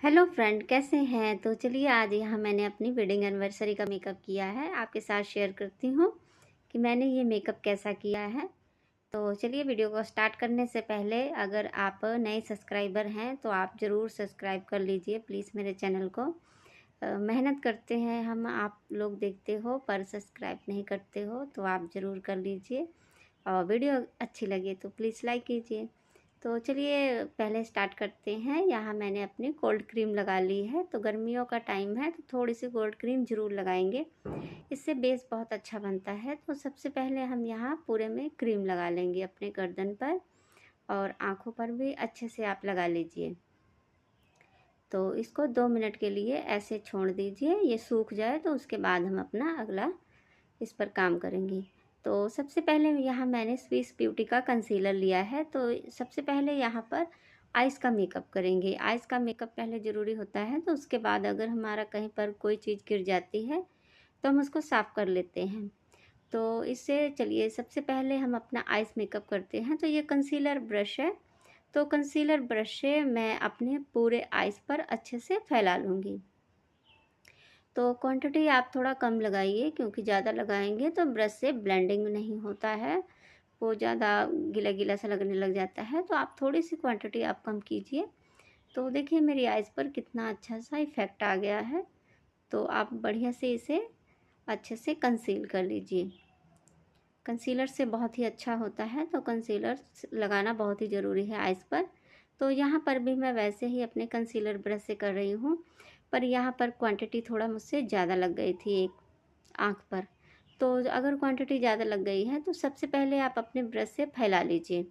Hello friend, कैसे हैं। तो चलिए आज यहाँ मैंने अपनी वेडिंग एनिवर्सरी का मेकअप किया है, आपके साथ शेयर करती हूँ कि मैंने ये मेकअप कैसा किया है। तो चलिए वीडियो को स्टार्ट करने से पहले अगर आप नए सब्सक्राइबर हैं तो आप ज़रूर सब्सक्राइब कर लीजिए प्लीज़ मेरे चैनल को। मेहनत करते हैं हम, आप लोग देखते हो पर सब्सक्राइब नहीं करते हो, तो आप ज़रूर कर लीजिए और वीडियो अच्छी लगे तो प्लीज़ लाइक कीजिए। तो चलिए पहले स्टार्ट करते हैं। यहाँ मैंने अपनी कोल्ड क्रीम लगा ली है, तो गर्मियों का टाइम है तो थोड़ी सी कोल्ड क्रीम ज़रूर लगाएंगे, इससे बेस बहुत अच्छा बनता है। तो सबसे पहले हम यहाँ पूरे में क्रीम लगा लेंगे अपने गर्दन पर और आँखों पर भी अच्छे से आप लगा लीजिए। तो इसको 2 मिनट के लिए ऐसे छोड़ दीजिए, ये सूख जाए तो उसके बाद हम अपना अगला इस पर काम करेंगे। तो सबसे पहले यहाँ मैंने स्विस ब्यूटी का कंसीलर लिया है, तो सबसे पहले यहाँ पर आइज़ का मेकअप करेंगे। आइज़ का मेकअप पहले ज़रूरी होता है, तो उसके बाद अगर हमारा कहीं पर कोई चीज़ गिर जाती है तो हम उसको साफ़ कर लेते हैं। तो इससे चलिए सबसे पहले हम अपना आइज़ मेकअप करते हैं। तो ये कंसीलर ब्रश है, तो कंसीलर ब्रश से मैं अपने पूरे आइज़ पर अच्छे से फैला लूँगी। तो क्वांटिटी आप थोड़ा कम लगाइए, क्योंकि ज़्यादा लगाएंगे तो ब्रश से ब्लेंडिंग नहीं होता है, वो ज़्यादा गीला गीला सा लगने लग जाता है। तो आप थोड़ी सी क्वांटिटी आप कम कीजिए। तो देखिए मेरी आइज़ पर कितना अच्छा सा इफ़ेक्ट आ गया है। तो आप बढ़िया से इसे अच्छे से कंसील कर लीजिए। कंसीलर से बहुत ही अच्छा होता है, तो कंसीलर लगाना बहुत ही ज़रूरी है आइज़ पर। तो यहाँ पर भी मैं वैसे ही अपने कंसीलर ब्रश से कर रही हूँ, पर यहाँ पर क्वांटिटी थोड़ा मुझसे ज़्यादा लग गई थी एक आँख पर। तो अगर क्वांटिटी ज़्यादा लग गई है तो सबसे पहले आप अपने ब्रश से फैला लीजिए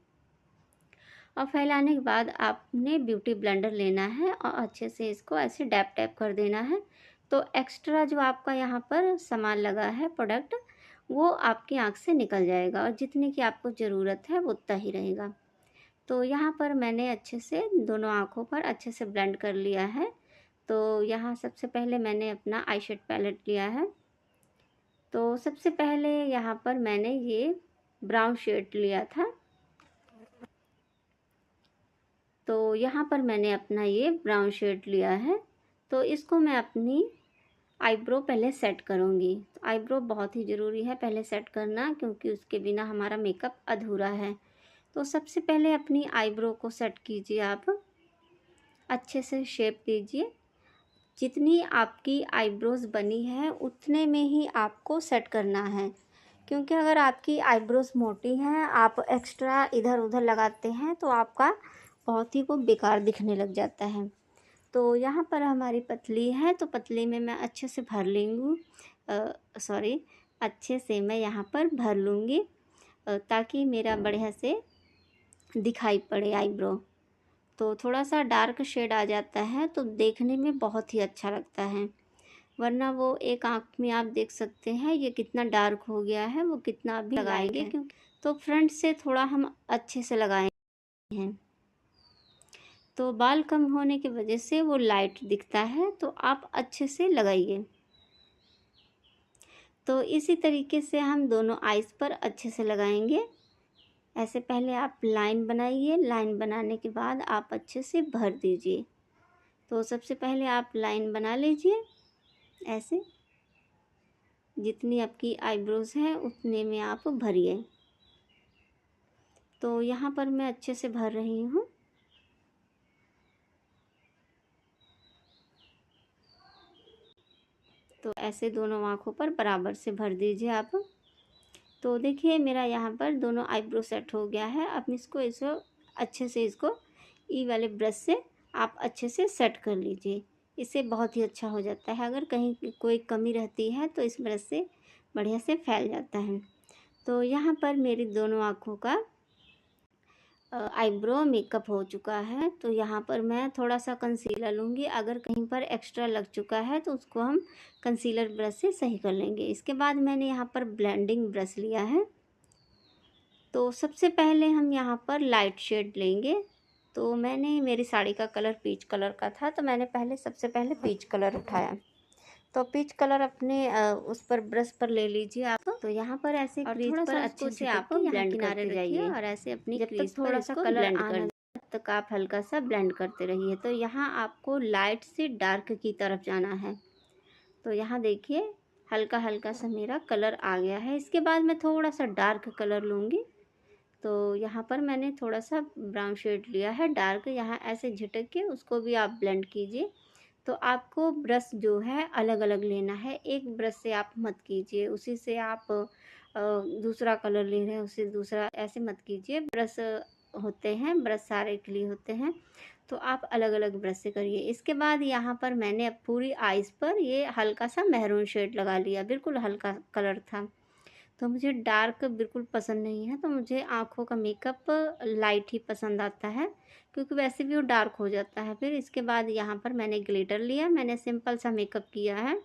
और फैलाने के बाद आपने ब्यूटी ब्लेंडर लेना है और अच्छे से इसको ऐसे डैप डैप कर देना है। तो एक्स्ट्रा जो आपका यहाँ पर सामान लगा है प्रोडक्ट, वो आपकी आँख से निकल जाएगा और जितने की आपको ज़रूरत है वो उतना ही रहेगा। तो यहाँ पर मैंने अच्छे से दोनों आँखों पर अच्छे से ब्लेंड कर लिया है। तो यहाँ सबसे पहले मैंने अपना आई शेड पैलेट लिया है। तो सबसे पहले यहाँ पर मैंने ये ब्राउन शेड लिया था, तो यहाँ पर मैंने अपना ये ब्राउन शेड लिया है। तो इसको मैं अपनी आईब्रो पहले सेट करूँगी। तो आईब्रो बहुत ही ज़रूरी है पहले सेट करना, क्योंकि उसके बिना हमारा मेकअप अधूरा है। तो सबसे पहले अपनी आईब्रो को सेट कीजिए, आप अच्छे से शेप दीजिए। जितनी आपकी आईब्रोज़ बनी है उतने में ही आपको सेट करना है, क्योंकि अगर आपकी आईब्रोज़ मोटी हैं, आप एक्स्ट्रा इधर उधर लगाते हैं तो आपका बहुत ही वो बेकार दिखने लग जाता है। तो यहाँ पर हमारी पतली है, तो पतली में मैं अच्छे से भर लूँगी, अच्छे से मैं यहाँ पर भर लूँगी ताकि मेरा बढ़िया से दिखाई पड़े आईब्रो। तो थोड़ा सा डार्क शेड आ जाता है तो देखने में बहुत ही अच्छा लगता है, वरना वो एक आँख में आप देख सकते हैं ये कितना डार्क हो गया है, वो कितना भी लगाएंगे क्योंकि तो फ्रंट से थोड़ा हम अच्छे से लगाए हैं। तो बाल कम होने की वजह से वो लाइट दिखता है, तो आप अच्छे से लगाइए। तो इसी तरीके से हम दोनों आइज़ पर अच्छे से लगाएंगे। ऐसे पहले आप लाइन बनाइए, लाइन बनाने के बाद आप अच्छे से भर दीजिए। तो सबसे पहले आप लाइन बना लीजिए ऐसे, जितनी आपकी आईब्रोज़ हैं उतने में आप भरिए। तो यहाँ पर मैं अच्छे से भर रही हूँ। तो ऐसे दोनों आँखों पर बराबर से भर दीजिए आप। तो देखिए मेरा यहाँ पर दोनों आईब्रो सेट हो गया है। अब इसको अच्छे से इसको ई वाले ब्रश से आप अच्छे से सेट कर लीजिए, इससे बहुत ही अच्छा हो जाता है। अगर कहीं कोई कमी रहती है तो इस ब्रश से बढ़िया से फैल जाता है। तो यहाँ पर मेरी दोनों आँखों का आईब्रो मेकअप हो चुका है। तो यहाँ पर मैं थोड़ा सा कंसीलर लूँगी, अगर कहीं पर एक्स्ट्रा लग चुका है तो उसको हम कंसीलर ब्रश से सही कर लेंगे। इसके बाद मैंने यहाँ पर ब्लेंडिंग ब्रश लिया है। तो सबसे पहले हम यहाँ पर लाइट शेड लेंगे। तो मैंने मेरी साड़ी का कलर पीच कलर का था, तो मैंने सबसे पहले पीच कलर उठाया। तो पीच कलर अपने उस पर ब्रश पर ले लीजिए आप। तो यहाँ पर ऐसे क्रीज पर अच्छे से आप ब्लेंड करते जाइए और ऐसे अपनी क्रीज पर थोड़ा सा कलर ब्लेंड कर तब तक आप हल्का सा ब्लेंड करते रहिए। तो यहाँ आपको लाइट से डार्क की तरफ जाना है। तो यहाँ देखिए हल्का हल्का सा मेरा कलर आ गया है। इसके बाद मैं थोड़ा सा डार्क कलर लूँगी। तो यहाँ पर मैंने थोड़ा सा ब्राउन शेड लिया है डार्क, यहाँ ऐसे झटक के उसको भी आप ब्लेंड कीजिए। तो आपको ब्रश जो है अलग अलग लेना है, एक ब्रश से आप मत कीजिए, उसी से आप दूसरा कलर ले रहे हैं उसे दूसरा, ऐसे मत कीजिए। ब्रश होते हैं, ब्रश सारे के लिए होते हैं, तो आप अलग अलग ब्रश से करिए। इसके बाद यहाँ पर मैंने अब पूरी आइज़ पर ये हल्का सा मैरून शेड लगा लिया, बिल्कुल हल्का कलर था। तो मुझे डार्क बिल्कुल पसंद नहीं है, तो मुझे आँखों का मेकअप लाइट ही पसंद आता है, क्योंकि वैसे भी वो डार्क हो जाता है। फिर इसके बाद यहाँ पर मैंने ग्लिटर लिया, मैंने सिंपल सा मेकअप किया है।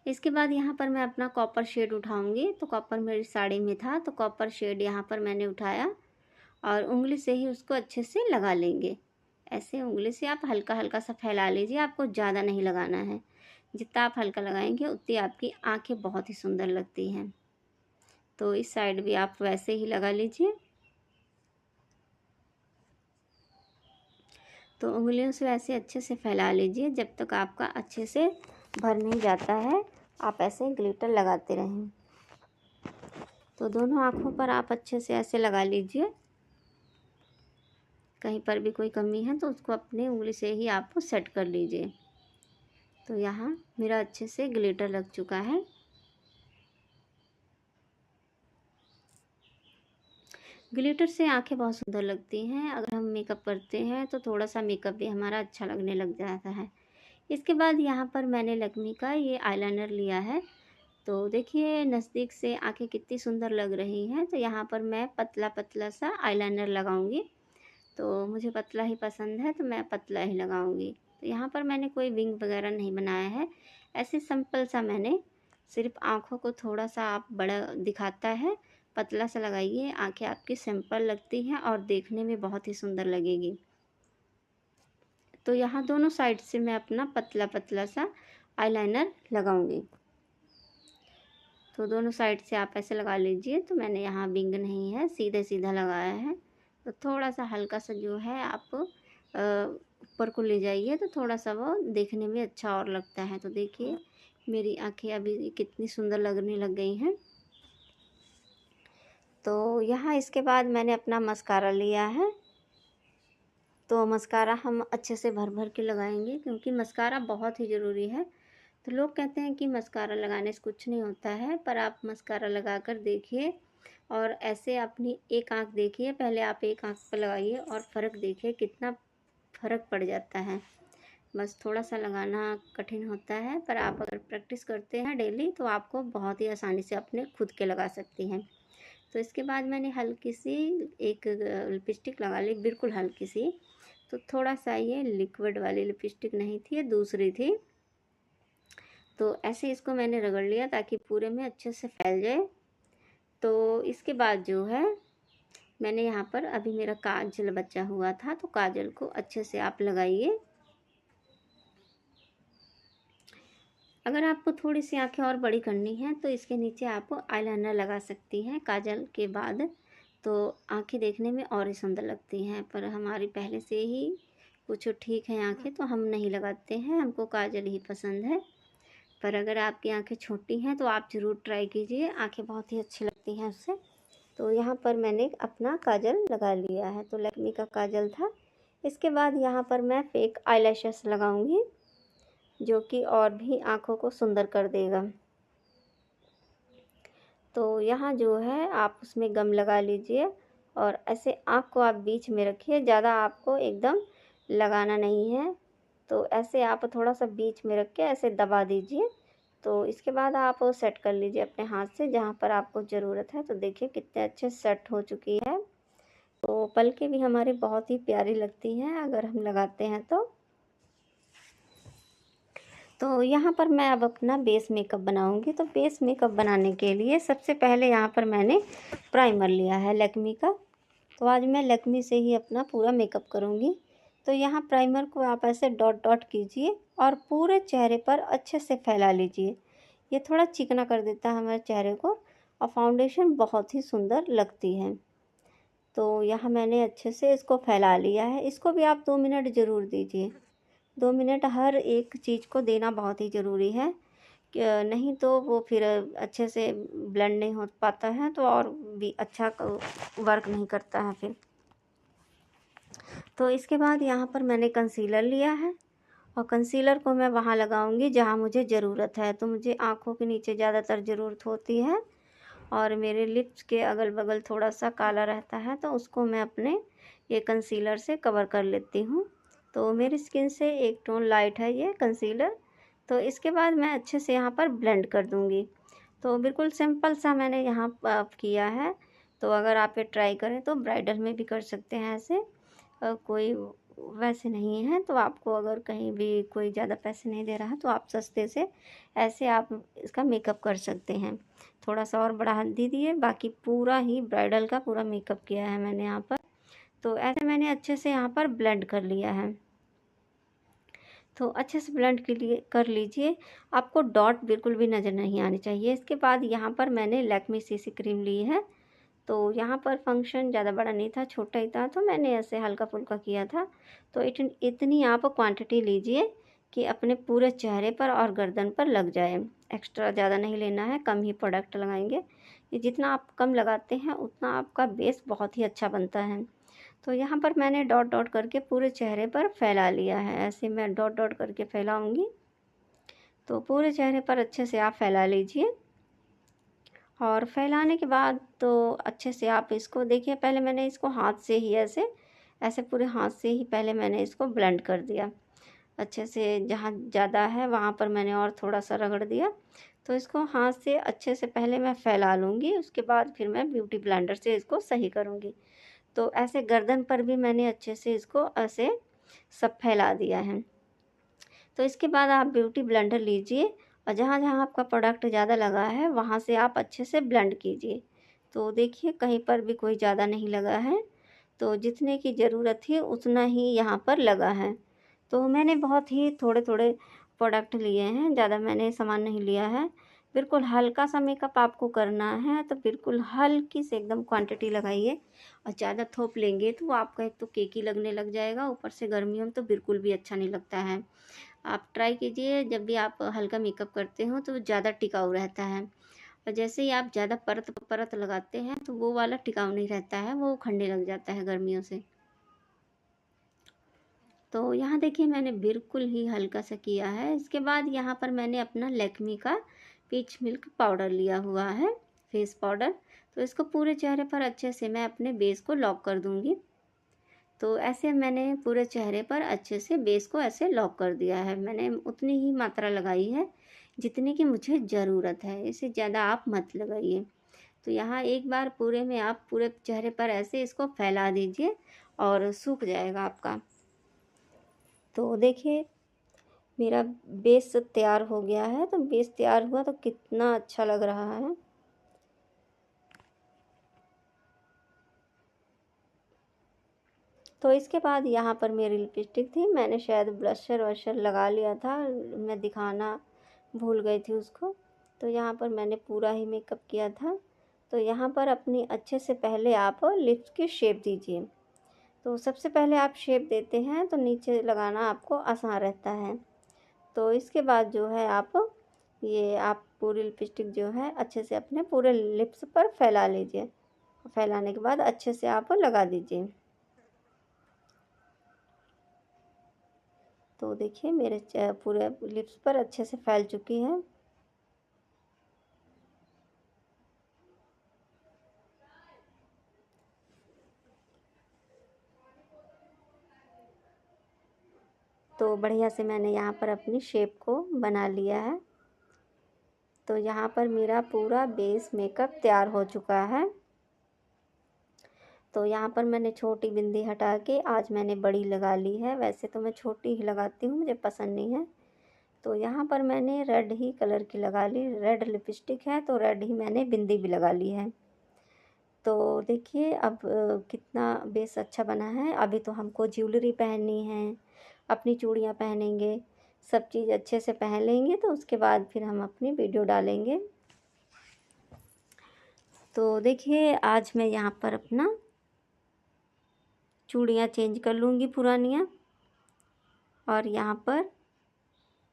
इसके बाद यहाँ पर मैं अपना कॉपर शेड उठाऊंगी। तो कॉपर मेरी साड़ी में था, तो कॉपर शेड यहाँ पर मैंने उठाया और उंगली से ही उसको अच्छे से लगा लेंगे। ऐसे उंगली से आप हल्का हल्का सा फैला लीजिए, आपको ज़्यादा नहीं लगाना है। जितना आप हल्का लगाएंगे उतनी आपकी आंखें बहुत ही सुंदर लगती हैं। तो इस साइड भी आप वैसे ही लगा लीजिए। तो उंगलियों से ऐसे अच्छे से फैला लीजिए जब तक आपका अच्छे से भर नहीं जाता है, आप ऐसे ग्लिटर लगाते रहें। तो दोनों आँखों पर आप अच्छे से ऐसे लगा लीजिए। कहीं पर भी कोई कमी है तो उसको अपने उंगली से ही आप सेट कर लीजिए। तो यहाँ मेरा अच्छे से ग्लिटर लग चुका है। ग्लिटर से आंखें बहुत सुंदर लगती हैं। अगर हम मेकअप करते हैं तो थोड़ा सा मेकअप भी हमारा अच्छा लगने लग जाता है। इसके बाद यहाँ पर मैंने लैक्मे का ये आईलाइनर लिया है। तो देखिए नज़दीक से आंखें कितनी सुंदर लग रही हैं। तो यहाँ पर मैं पतला पतला सा आईलाइनर लगाऊंगी। तो मुझे पतला ही पसंद है, तो मैं पतला ही लगाऊंगी। तो यहाँ पर मैंने कोई विंग वगैरह नहीं बनाया है, ऐसे सिंपल सा मैंने सिर्फ आँखों को थोड़ा सा आप बड़ा दिखाता है, पतला सा लगाइए। आंखें आपकी सिंपल लगती हैं और देखने में बहुत ही सुंदर लगेगी। तो यहाँ दोनों साइड से मैं अपना पतला पतला सा आईलाइनर लगाऊंगी। तो दोनों साइड से आप ऐसे लगा लीजिए। तो मैंने यहाँ विंग नहीं है, सीधे सीधा लगाया है। तो थोड़ा सा हल्का सा जो है आप ऊपर को ले जाइए, तो थोड़ा सा वो देखने में अच्छा और लगता है। तो देखिए मेरी आंखें अभी कितनी सुंदर लगने लग गई हैं। तो यहाँ इसके बाद मैंने अपना मस्कारा लिया है। तो मस्कारा हम अच्छे से भर भर के लगाएंगे, क्योंकि मस्कारा बहुत ही ज़रूरी है। तो लोग कहते हैं कि मस्कारा लगाने से कुछ नहीं होता है, पर आप मस्कारा लगा कर देखिए और ऐसे अपनी एक आंख देखिए। पहले आप एक आंख पर लगाइए और फ़र्क देखिए कितना फ़र्क पड़ जाता है। बस थोड़ा सा लगाना कठिन होता है, पर आप अगर प्रैक्टिस करते हैं डेली तो आपको बहुत ही आसानी से अपने खुद के लगा सकती हैं। तो इसके बाद मैंने हल्की सी एक लिपस्टिक लगा ली, बिल्कुल हल्की सी। तो थोड़ा सा ये लिक्विड वाली लिपस्टिक नहीं थी, ये दूसरी थी। तो ऐसे इसको मैंने रगड़ लिया ताकि पूरे में अच्छे से फैल जाए। तो इसके बाद जो है मैंने यहाँ पर अभी मेरा काजल बचा हुआ था, तो काजल को अच्छे से आप लगाइए। अगर आपको थोड़ी सी आंखें और बड़ी करनी है तो इसके नीचे आप आईलाइनर लगा सकती हैं काजल के बाद। तो आंखें देखने में और ही सुंदर लगती हैं, पर हमारी पहले से ही कुछ ठीक है आंखें, तो हम नहीं लगाते हैं, हमको काजल ही पसंद है। पर अगर आपकी आंखें छोटी हैं तो आप ज़रूर ट्राई कीजिए, आंखें बहुत ही अच्छी लगती हैं उससे। तो यहाँ पर मैंने अपना काजल लगा लिया है। तो लैक्मे का काजल था। इसके बाद यहाँ पर मैं फेक आईलैशेस लगाऊंगी, जो कि और भी आँखों को सुंदर कर देगा। तो यहाँ जो है आप उसमें गम लगा लीजिए और ऐसे आँख को आप बीच में रखिए, ज़्यादा आपको एकदम लगाना नहीं है। तो ऐसे आप थोड़ा सा बीच में रख के ऐसे दबा दीजिए। तो इसके बाद आप सेट कर लीजिए अपने हाथ से जहाँ पर आपको ज़रूरत है। तो देखिए कितने अच्छे सेट हो चुकी है। तो पलकें भी हमारी बहुत ही प्यारी लगती हैं अगर हम लगाते हैं तो यहाँ पर मैं अब अपना बेस मेकअप बनाऊंगी। तो बेस मेकअप बनाने के लिए सबसे पहले यहाँ पर मैंने प्राइमर लिया है लैक्मे का। तो आज मैं लैक्मे से ही अपना पूरा मेकअप करूँगी। तो यहाँ प्राइमर को आप ऐसे डॉट डॉट कीजिए और पूरे चेहरे पर अच्छे से फैला लीजिए। ये थोड़ा चिकना कर देता है हमारे चेहरे को और फाउंडेशन बहुत ही सुंदर लगती है। तो यहाँ मैंने अच्छे से इसको फैला लिया है। इसको भी आप 2 मिनट ज़रूर दीजिए। 2 मिनट हर एक चीज़ को देना बहुत ही ज़रूरी है, नहीं तो वो फिर अच्छे से ब्लेंड नहीं हो पाता है, तो और भी अच्छा वर्क नहीं करता है फिर। तो इसके बाद यहाँ पर मैंने कंसीलर लिया है और कंसीलर को मैं वहाँ लगाऊंगी जहाँ मुझे ज़रूरत है। तो मुझे आँखों के नीचे ज़्यादातर ज़रूरत होती है और मेरे लिप्स के अगल बगल थोड़ा सा काला रहता है, तो उसको मैं अपने ये कंसीलर से कवर कर लेती हूँ। तो मेरी स्किन से एक टोन लाइट है ये कंसीलर। तो इसके बाद मैं अच्छे से यहाँ पर ब्लेंड कर दूँगी। तो बिल्कुल सिंपल सा मैंने यहाँ किया है। तो अगर आप ये ट्राई करें तो ब्राइडल में भी कर सकते हैं ऐसे। कोई वैसे नहीं है, तो आपको अगर कहीं भी कोई ज़्यादा पैसे नहीं दे रहा है तो आप सस्ते से ऐसे आप इसका मेकअप कर सकते हैं। थोड़ा सा और बढ़ा दीजिए, बाकी पूरा ही ब्राइडल का पूरा मेकअप किया है मैंने यहाँ पर। तो ऐसे मैंने अच्छे से यहाँ पर ब्लेंड कर लिया है। तो अच्छे से ब्लेंड के लिए कर लीजिए, आपको डॉट बिल्कुल भी नज़र नहीं आनी चाहिए। इसके बाद यहाँ पर मैंने लैक्मे सीसी क्रीम ली है। तो यहाँ पर फंक्शन ज़्यादा बड़ा नहीं था, छोटा ही था, तो मैंने ऐसे हल्का फुल्का किया था। तो इतनी आप क्वांटिटी लीजिए कि अपने पूरे चेहरे पर और गर्दन पर लग जाए। एक्स्ट्रा ज़्यादा नहीं लेना है, कम ही प्रोडक्ट लगाएंगे। ये जितना आप कम लगाते हैं उतना आपका बेस बहुत ही अच्छा बनता है। तो यहाँ पर मैंने डॉट डॉट करके पूरे चेहरे पर फैला लिया है। ऐसे मैं डॉट डॉट करके फैलाऊंगी। तो पूरे चेहरे पर अच्छे से आप फैला लीजिए और फैलाने के बाद तो अच्छे से आप इसको देखिए। पहले मैंने इसको हाथ से ही ऐसे ऐसे पूरे हाथ से ही पहले मैंने इसको ब्लेंड कर दिया अच्छे से। जहाँ ज़्यादा है वहाँ पर मैंने और थोड़ा सा रगड़ दिया। तो इसको हाथ से अच्छे से पहले मैं फैला लूँगी, उसके बाद फिर मैं ब्यूटी ब्लेंडर से इसको सही करूँगी। तो ऐसे गर्दन पर भी मैंने अच्छे से इसको ऐसे सब फैला दिया है। तो इसके बाद आप ब्यूटी ब्लेंडर लीजिए और जहाँ जहाँ आपका प्रोडक्ट ज़्यादा लगा है वहाँ से आप अच्छे से ब्लेंड कीजिए। तो देखिए कहीं पर भी कोई ज़्यादा नहीं लगा है, तो जितने की ज़रूरत थी उतना ही यहाँ पर लगा है। तो मैंने बहुत ही थोड़े थोड़े प्रोडक्ट लिए हैं, ज़्यादा मैंने सामान नहीं लिया है। बिल्कुल हल्का सा मेकअप आपको करना है तो बिल्कुल हल्की से एकदम क्वांटिटी लगाइए। और ज़्यादा थोप लेंगे तो आपका एक तो केकी लगने लग जाएगा, ऊपर से गर्मियों में तो बिल्कुल भी अच्छा नहीं लगता है। आप ट्राई कीजिए, जब भी आप हल्का मेकअप करते हो तो ज़्यादा टिकाऊ रहता है। और जैसे ही आप ज़्यादा परत परत लगाते हैं तो वो वाला टिकाऊ नहीं रहता है, वो उखड़ने लग जाता है गर्मियों से। तो यहाँ देखिए मैंने बिल्कुल ही हल्का सा किया है। इसके बाद यहाँ पर मैंने अपना लैक्मी का पीच मिल्क पाउडर लिया हुआ है, फेस पाउडर। तो इसको पूरे चेहरे पर अच्छे से मैं अपने बेस को लॉक कर दूँगी। तो ऐसे मैंने पूरे चेहरे पर अच्छे से बेस को ऐसे लॉक कर दिया है। मैंने उतनी ही मात्रा लगाई है जितनी की मुझे ज़रूरत है, इससे ज़्यादा आप मत लगाइए। तो यहाँ एक बार पूरे में आप पूरे चेहरे पर ऐसे इसको फैला दीजिए और सूख जाएगा आपका। तो देखिए मेरा बेस तैयार हो गया है। तो बेस तैयार हुआ तो कितना अच्छा लग रहा है। तो इसके बाद यहाँ पर मेरी लिपस्टिक थी, मैंने शायद ब्लशर वशर लगा लिया था, मैं दिखाना भूल गई थी उसको। तो यहाँ पर मैंने पूरा ही मेकअप किया था। तो यहाँ पर अपनी अच्छे से पहले आप लिप्स की शेप दीजिए। तो सबसे पहले आप शेप देते हैं तो नीचे लगाना आपको आसान रहता है। तो इसके बाद जो है आप पूरी लिपस्टिक जो है अच्छे से अपने पूरे लिप्स पर फैला लीजिए। फैलाने के बाद अच्छे से आप लगा दीजिए। तो देखिए मेरे पूरे लिप्स पर अच्छे से फैल चुकी है। तो बढ़िया से मैंने यहाँ पर अपनी शेप को बना लिया है। तो यहाँ पर मेरा पूरा बेस मेकअप तैयार हो चुका है। तो यहाँ पर मैंने छोटी बिंदी हटा के आज मैंने बड़ी लगा ली है। वैसे तो मैं छोटी ही लगाती हूँ, मुझे पसंद नहीं है। तो यहाँ पर मैंने रेड ही कलर की लगा ली, रेड लिपस्टिक है तो रेड ही मैंने बिंदी भी लगा ली है। तो देखिए अब कितना बेस अच्छा बना है। अभी तो हमको ज्वेलरी पहननी है, अपनी चूड़ियाँ पहनेंगे, सब चीज़ अच्छे से पहन लेंगे तो उसके बाद फिर हम अपनी वीडियो डालेंगे। तो देखिए आज मैं यहाँ पर अपना चूड़ियाँ चेंज कर लूँगी पुरानियाँ। और यहाँ पर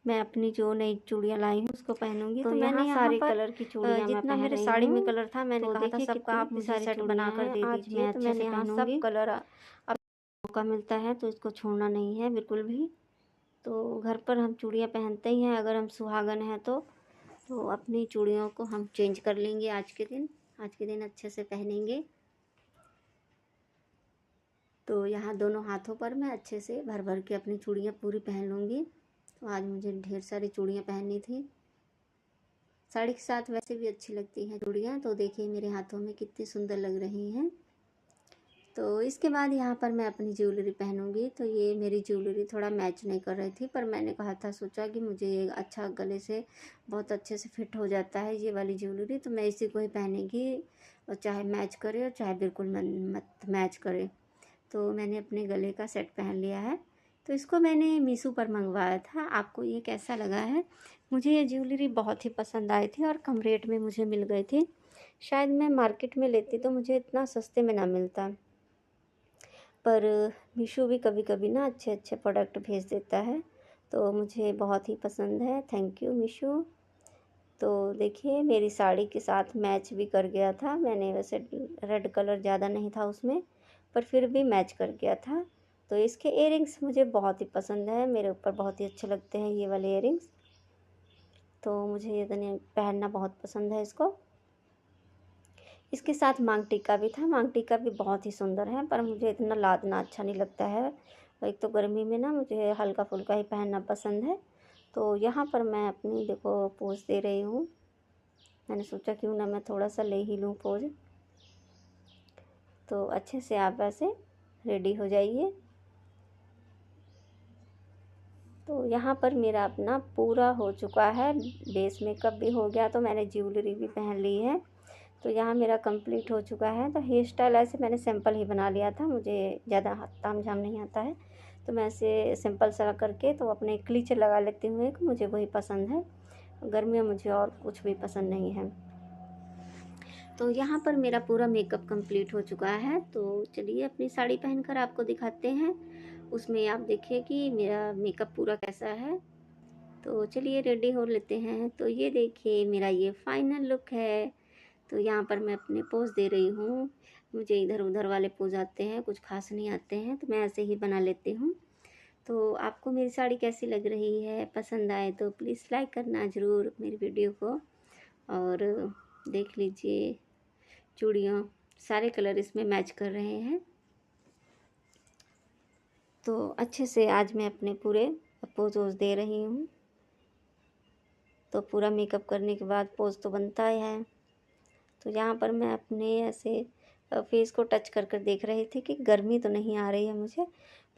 मैं अपनी जो नई चूड़ियाँ लाई हूँ उसको पहनूंगी। तो मैंने यहाँ सारे कलर की चूड़ियाँ जितना मेरे साड़ी में कलर था मैंने कहा था सबका आप मुझे सेट बना कर दे दीजिए। तो मैंने यहाँ सब कलर अब मौका मिलता है तो इसको छोड़ना नहीं है बिल्कुल भी। तो घर पर हम चूड़ियाँ पहनते ही हैं, अगर हम सुहागन हैं तो अपनी चूड़ियों को हम चेंज कर लेंगे आज के दिन अच्छे से पहनेंगे। तो यहाँ दोनों हाथों पर मैं अच्छे से भर भर के अपनी चूड़ियाँ पूरी पहन लूँगी। तो आज मुझे ढेर सारी चूड़ियाँ पहननी थी। साड़ी के साथ वैसे भी अच्छी लगती हैं चूड़ियाँ। तो देखिए मेरे हाथों में कितनी सुंदर लग रही हैं। तो इसके बाद यहाँ पर मैं अपनी ज्वेलरी पहनूंगी। तो ये मेरी ज्वेलरी थोड़ा मैच नहीं कर रही थी, पर मैंने कहा था सोचा कि मुझे ये अच्छा गले से बहुत अच्छे से फिट हो जाता है ये वाली ज्वेलरी, तो मैं इसी को ही पहनेगी और चाहे मैच करे और चाहे बिल्कुल मत मैच करे। तो मैंने अपने गले का सेट पहन लिया है। तो इसको मैंने मीशो पर मंगवाया था। आपको ये कैसा लगा है? मुझे ये ज्वेलरी बहुत ही पसंद आई थी और कम रेट में मुझे मिल गई थी। शायद मैं मार्केट में लेती तो मुझे इतना सस्ते में ना मिलता, पर मीशो भी कभी कभी ना अच्छे अच्छे प्रोडक्ट भेज देता है। तो मुझे बहुत ही पसंद है। Thank you Meesho. तो देखिए मेरी साड़ी के साथ मैच भी कर गया था। मैंने वैसे रेड कलर ज़्यादा नहीं था उसमें, पर फिर भी मैच कर गया था। तो इसके इयरिंग्स मुझे बहुत ही पसंद है, मेरे ऊपर बहुत ही अच्छे लगते हैं ये वाले इयरिंग्स। तो मुझे ये पहनना बहुत पसंद है इसको। इसके साथ मांग टीका भी था। मांग टीका भी बहुत ही सुंदर है, पर मुझे इतना लादना अच्छा नहीं लगता है। एक तो गर्मी में ना मुझे हल्का फुल्का ही पहनना पसंद है। तो यहाँ पर मैं अपनी देखो पोज दे रही हूँ। मैंने सोचा क्यों ना मैं थोड़ा सा ले ही लूँ पोज। तो अच्छे से आप ऐसे रेडी हो जाइए। तो यहाँ पर मेरा अपना पूरा हो चुका है, बेस मेकअप भी हो गया, तो मैंने ज्वेलरी भी पहन ली है। तो यहाँ मेरा कंप्लीट हो चुका है। तो हेयर स्टाइल ऐसे मैंने सिंपल ही बना लिया था, मुझे ज़्यादा ताम झाम नहीं आता है। तो मैं ऐसे सिंपल सा करके तो अपने क्लीचर लगा लेती हूँ एक, मुझे वही पसंद है। गर्मियों में मुझे और कुछ भी पसंद नहीं है। तो यहाँ पर मेरा पूरा मेकअप कंप्लीट हो चुका है। तो चलिए अपनी साड़ी पहनकर आपको दिखाते हैं, उसमें आप देखिए कि मेरा मेकअप पूरा कैसा है। तो चलिए रेडी हो लेते हैं। तो ये देखिए मेरा ये फाइनल लुक है। तो यहाँ पर मैं अपने पोज दे रही हूँ। मुझे इधर उधर वाले पोज आते हैं, कुछ खास नहीं आते हैं, तो मैं ऐसे ही बना लेती हूँ। तो आपको मेरी साड़ी कैसी लग रही है? पसंद आए तो प्लीज़ लाइक करना ज़रूर मेरी वीडियो को। और देख लीजिए चूड़ियाँ सारे कलर इसमें मैच कर रहे हैं। तो अच्छे से आज मैं अपने पूरे पोज वोज दे रही हूँ। तो पूरा मेकअप करने के बाद पोज तो बनता है। तो यहाँ पर मैं अपने ऐसे फेस को टच कर कर देख रही थी कि गर्मी तो नहीं आ रही है मुझे,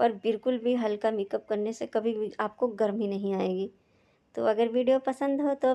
पर बिल्कुल भी हल्का मेकअप करने से कभी भी आपको गर्मी नहीं आएगी। तो अगर वीडियो पसंद हो तो